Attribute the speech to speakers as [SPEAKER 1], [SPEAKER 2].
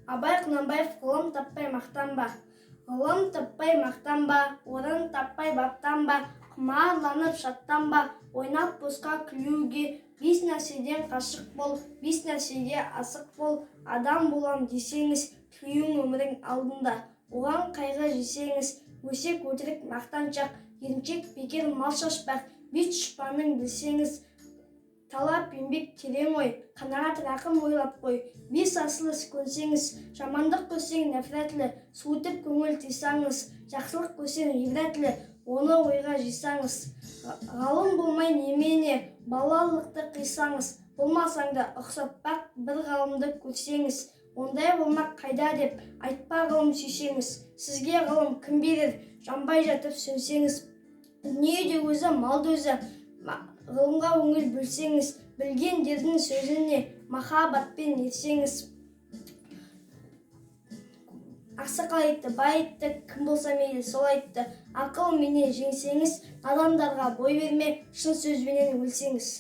[SPEAKER 1] Абай Құнанбаев ғылым таппай мақтанба. Ғылым таппай мақтанба, орын таппай баптанба, құмарланып шаттанба, ойнап босқа күлуге, бес нәрседен қашық бол, бес нәрсеге асық бол. Адам болам десеңіз, тілеуің өмірің алдында. Оған қайғы жесеңіз, өсек өтірік мақтаншақ, еріншек бекер мал шашпақ, бет шұшпаның білсеңіз, талап еңбек терең ой, қанағат рақым ойлап қой. Бес асыл іс көнсеңіз, жамандық көрсең нәпрәтлі, суытып көңіл тыйсаңыз, жақсылық көрсең ғибрәтлі, оны ойға жисаңыз. Ғалым болмай немене, балалықты қисаңыз, болмасаң да ұқсатпақ бір ғалымды көрсеңіз, ондай болмақ қайда деп айтпа ғылым сүйсеңіз. Сізге ғылым кім берер, жанбай жатып сөнсеңіз, дүниеде өзі, малды өзі, ғылымға өңіл бөлсеңіз, білгендердің сөзіне махаббатпен ерсеңіз. Ақсақал айтты, бай айтты, кім болса мейлі сол айтты. Ақыл менен жеңсеңіз, адамдарға бой берме, шын сөзбенен өлсеңіз.